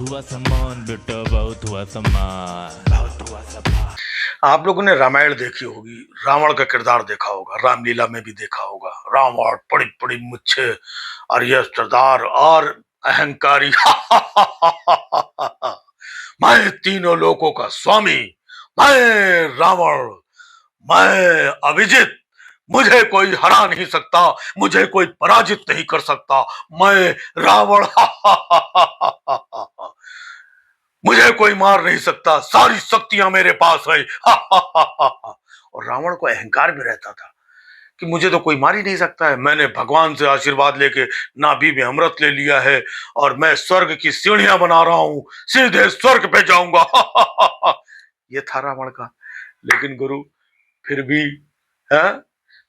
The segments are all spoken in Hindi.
हुआ सम्मान बेटा, बहुत हुआ सम्मान, बहुत हुआ सम्मान। आप लोगों ने रामायण देखी होगी, रावण का किरदार देखा होगा, रामलीला में भी देखा होगा। रावण बड़ी बड़ी मुच्छे और ये सरदार और अहंकारी मैं तीनों लोकों का स्वामी, मैं रावण, मैं अभिजित, मुझे कोई हरा नहीं सकता, मुझे कोई पराजित नहीं कर सकता, मैं रावण मुझे कोई मार नहीं सकता, सारी शक्तियां मेरे पास है और रावण को अहंकार भी रहता था कि मुझे तो कोई मार ही नहीं सकता है, मैंने भगवान से आशीर्वाद लेके नाभि में अमृत ले लिया है और मैं स्वर्ग की सीढ़ियां बना रहा हूं, सीधे स्वर्ग पे जाऊंगा ये था रावण का। लेकिन गुरु फिर भी है,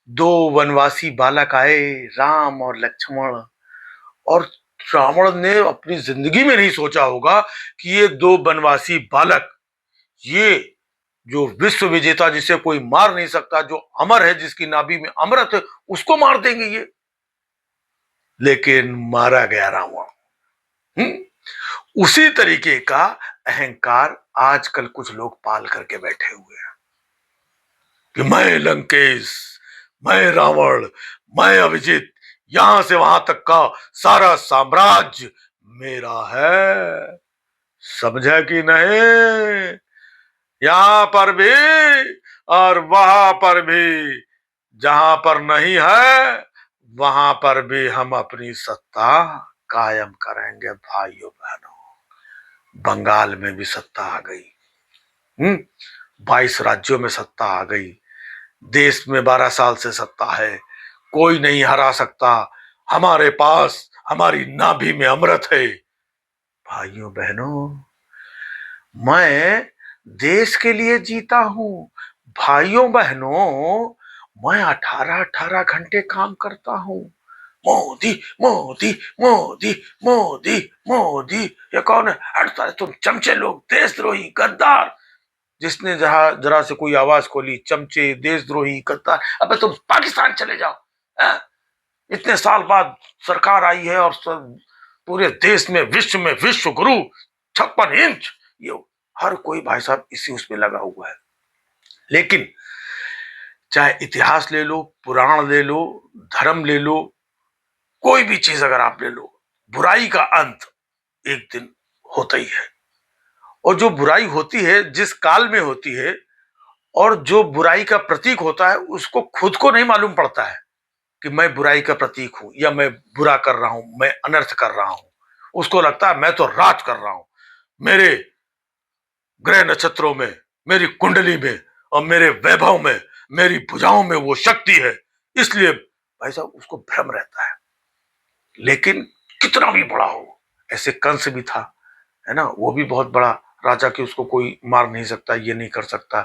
दो वनवासी बालक आए, राम और लक्ष्मण, और रावण ने अपनी जिंदगी में नहीं सोचा होगा कि ये दो वनवासी बालक, ये जो विश्व विजेता जिसे कोई मार नहीं सकता, जो अमर है, जिसकी नाभि में अमृत है, उसको मार देंगे ये। लेकिन मारा गया रावण। उसी तरीके का अहंकार आजकल कुछ लोग पाल करके बैठे हुए हैं कि मैं लंकेश, मैं रावण, मैं अभिजीत, यहां से वहां तक का सारा साम्राज्य मेरा है। समझा कि नहीं? यहां पर भी और वहां पर भी, जहां पर नहीं है वहां पर भी हम अपनी सत्ता कायम करेंगे भाइयों बहनों। बंगाल में भी सत्ता आ गई, 22 राज्यों में सत्ता आ गई, देश में 12 साल से सत्ता है, कोई नहीं हरा सकता, हमारे पास हमारी नाभि में अमृत है। भाइयों बहनों, मैं देश के लिए जीता हूं। भाइयों बहनों, मैं 18-18 घंटे काम करता हूं। मोदी मोदी मोदी मोदी मोदी, ये कौन है? हटता है, तुम चमचे लोग, देशद्रोही गद्दार। जिसने जहां जरा से कोई आवाज खोली, चमचे, देशद्रोही, गद्दार, अबे तुम पाकिस्तान चले जाओ। इतने साल बाद सरकार आई है और पूरे देश में विश्व गुरु 56 इंच, ये हर कोई भाई साहब इसी उसमें लगा हुआ है। लेकिन चाहे इतिहास ले लो, पुराण ले लो, धर्म ले लो, कोई भी चीज अगर आप ले लो, बुराई का अंत एक दिन होता ही है। और जो बुराई होती है, जिस काल में होती है, और जो बुराई का प्रतीक होता है, उसको खुद को नहीं मालूम पड़ता है कि मैं बुराई का प्रतीक हूं या मैं बुरा कर रहा हूं, मैं अनर्थ कर रहा हूं। उसको लगता है मैं तो राज कर रहा हूं, मेरे ग्रह नक्षत्रों में, मेरी कुंडली में और मेरे वैभव में, मेरी भुजाओं में वो शक्ति है, इसलिए भाई साहब उसको भ्रम रहता है। लेकिन कितना भी बड़ा हो, ऐसे कंस भी था, है ना, वो भी बहुत बड़ा राजा, कि उसको कोई मार नहीं सकता, ये नहीं कर सकता।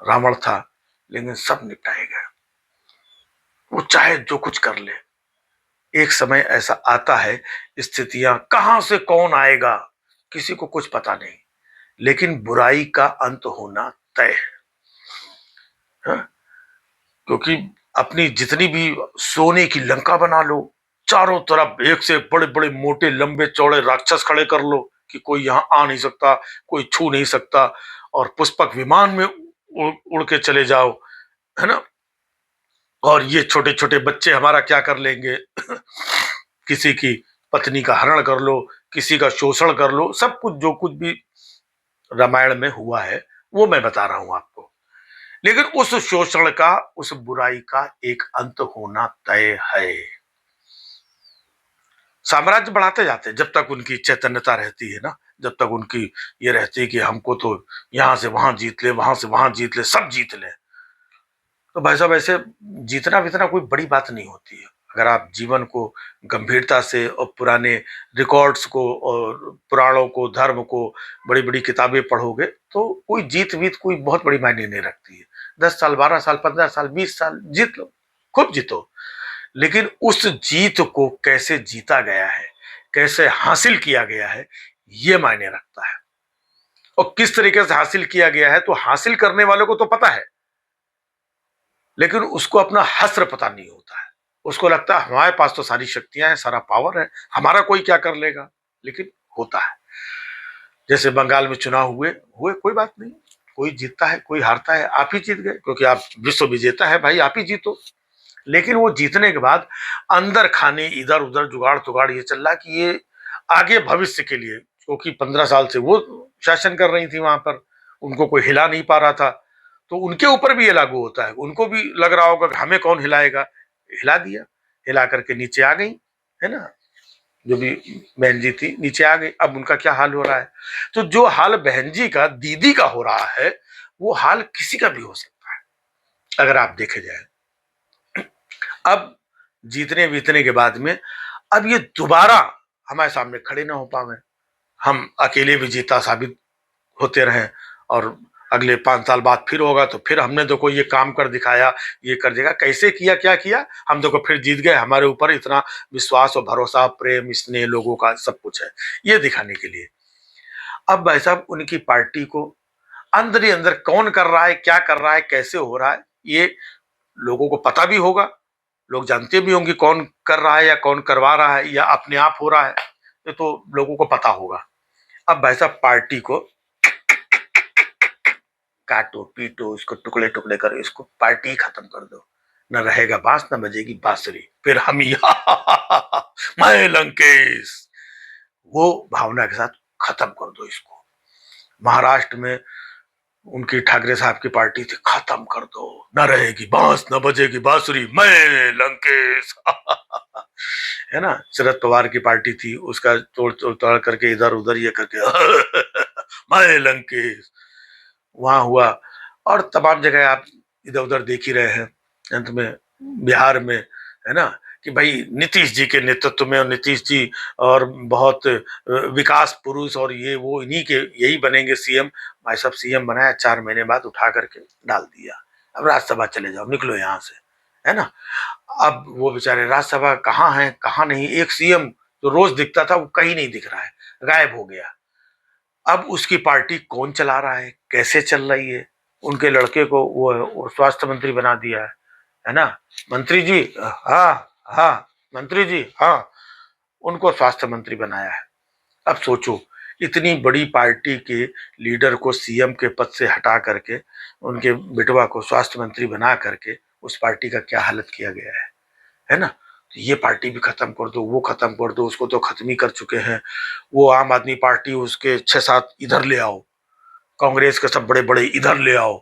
रावण था, लेकिन सब निपटाए गए। वो चाहे जो कुछ कर ले, एक समय ऐसा आता है, स्थितियां कहां से कौन आएगा किसी को कुछ पता नहीं, लेकिन बुराई का अंत होना तय है। क्योंकि अपनी जितनी भी सोने की लंका बना लो, चारों तरफ एक से बड़े बड़े मोटे लंबे चौड़े राक्षस खड़े कर लो कि कोई यहां आ नहीं सकता, कोई छू नहीं सकता, और पुष्पक विमान में उड़ के चले जाओ, है ना, और ये छोटे छोटे बच्चे हमारा क्या कर लेंगे किसी की पत्नी का हरण कर लो, किसी का शोषण कर लो, सब कुछ जो कुछ भी रामायण में हुआ है वो मैं बता रहा हूं आपको। लेकिन उस शोषण का, उस बुराई का एक अंत होना तय है। साम्राज्य बढ़ाते जाते हैं जब तक उनकी चैतन्यता रहती है ना, जब तक उनकी ये रहती है कि हमको तो यहां से वहां जीत ले, वहां से वहां जीत ले, सब जीत ले। तो भाई साहब, ऐसे जीतना वितना कोई बड़ी बात नहीं होती है। अगर आप जीवन को गंभीरता से और पुराने रिकॉर्ड्स को और पुराणों को, धर्म को, बड़ी बड़ी किताबें पढ़ोगे तो कोई जीत वीत कोई बहुत बड़ी मायने नहीं रखती है। 10 साल, 12 साल, 15 साल, 20 साल जीत लो, खूब जीतो, लेकिन उस जीत को कैसे जीता गया है, कैसे हासिल किया गया है, ये मायने रखता है। और किस तरीके से हासिल किया गया है, तो हासिल करने वालों को तो पता है, लेकिन उसको अपना हस्र पता नहीं होता है। उसको लगता है हमारे पास तो सारी शक्तियां हैं, सारा पावर है, हमारा कोई क्या कर लेगा। लेकिन होता है। जैसे बंगाल में चुनाव हुए हुए, कोई बात नहीं, कोई जीतता है कोई हारता है, आप ही जीत गए क्योंकि आप विश्व विजेता है भाई, आप ही जीतो। लेकिन वो जीतने के बाद अंदर खाने इधर उधर जुगाड़ तुगाड़ ये चल रहा कि ये आगे भविष्य के लिए, क्योंकि 15 साल से वो शासन कर रही थी वहां पर, उनको कोई हिला नहीं पा रहा था, तो उनके ऊपर भी ये लागू होता है, उनको भी लग रहा होगा कि हमें कौन हिलाएगा, हिला दिया, हिला करके नीचे आ गई, है ना, जो भी बहन जी थी नीचे आ गई। अब उनका क्या हाल हो रहा है, तो जो हाल बहन जी का दीदी का हो रहा है वो हाल किसी का भी हो सकता है अगर आप देखे जाए। अब जीतने बीतने के बाद में अब ये दोबारा हमारे सामने खड़े ना हो पावे, हम अकेले भी जीता साबित होते रहे और अगले 5 साल बाद फिर होगा तो फिर हमने देखो ये काम कर दिखाया, ये कर देगा, कैसे किया क्या किया, हम देखो फिर जीत गए, हमारे ऊपर इतना विश्वास और भरोसा प्रेम स्नेह लोगों का सब कुछ है, ये दिखाने के लिए। अब भाई साहब उनकी पार्टी को अंदर ही अंदर कौन कर रहा है, क्या कर रहा है, कैसे हो रहा है, ये लोगों को पता भी होगा, लोग जानते भी होंगे कौन कर रहा है या कौन करवा रहा है या अपने आप हो रहा है, ये तो लोगों को पता होगा। अब भाई साहब पार्टी को काटो पीटो, इसको टुकड़े टुकड़े करो, इसको पार्टी खत्म कर दो, न रहेगा बांस न बजेगी बांसुरी, फिर हम मैं लंकेश, वो भावना के साथ खत्म कर दो इसको। महाराष्ट्र में उनकी ठाकरे साहब की पार्टी थी, खत्म कर दो, न रहेगी बांस न बजेगी बांसुरी, मैं लंकेश है ना। शरद पवार की पार्टी थी, उसका तोड़ तोड़ तोड़ करके इधर उधर ये करके मैं लंकेश वहां हुआ। और तमाम जगह आप इधर उधर देख ही रहे हैं, अंत में बिहार में, है ना, कि भाई नीतीश जी के नेतृत्व में, और नीतीश जी और बहुत विकास पुरुष और ये वो इन्हीं के यही बनेंगे सीएम। भाई साहब सीएम बनाया, 4 महीने बाद उठा करके डाल दिया, अब राज्यसभा चले जाओ, निकलो यहाँ से, है ना। अब वो बेचारे राज्यसभा कहाँ हैं कहाँ नहीं, एक सीएम जो रोज दिखता था वो कहीं नहीं दिख रहा है, गायब हो गया। अब उसकी पार्टी कौन चला रहा है, कैसे चल रही है, उनके लड़के को वो स्वास्थ्य मंत्री बना दिया है ना, मंत्री जी, हाँ हाँ मंत्री जी, हाँ उनको स्वास्थ्य मंत्री बनाया है। अब सोचो इतनी बड़ी पार्टी के लीडर को सीएम के पद से हटा करके उनके बेटवा को स्वास्थ्य मंत्री बना करके उस पार्टी का क्या हालत किया गया है ना। तो ये पार्टी भी खत्म कर दो, वो खत्म कर दो, उसको तो खत्म ही कर चुके हैं। वो आम आदमी पार्टी उसके 6-7 इधर ले आओ, कांग्रेस के सब बड़े बड़े इधर ले आओ,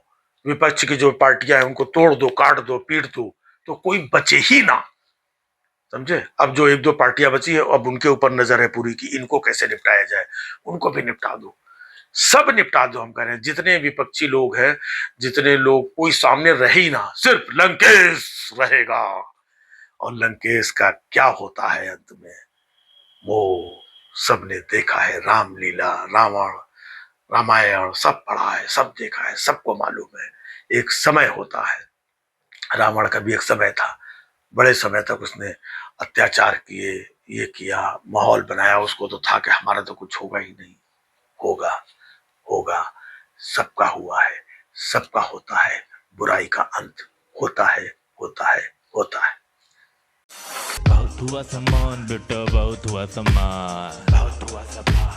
विपक्ष की जो पार्टियां हैं उनको तोड़ दो, काट दो, पीट दो, तो कोई बचे ही ना, समझे। अब जो 1-2 पार्टियां बची है अब उनके ऊपर नजर है पूरी कि इनको कैसे निपटाया जाए, उनको भी निपटा दो, सब निपटा दो। हम कह रहे हैं जितने विपक्षी लोग हैं, जितने लोग, कोई सामने रहे ही ना, सिर्फ लंकेश रहेगा। और लंकेश का क्या होता है अंत में वो सबने देखा है, रामलीला, रावण, रामायण सब पढ़ा है, सब देखा है, सबको मालूम है। एक समय होता है, रावण का भी एक समय था, बड़े समय तक उसने अत्याचार किए, ये किया, माहौल बनाया, उसको तो था कि हमारा तो कुछ होगा ही नहीं, होगा होगा, सबका हुआ है, सबका होता है, बुराई का अंत होता है होता है होता है। बहुत हुआ सम्मान बेटा, बहुत हुआ सम्मान, बहुत हुआ सम्मान।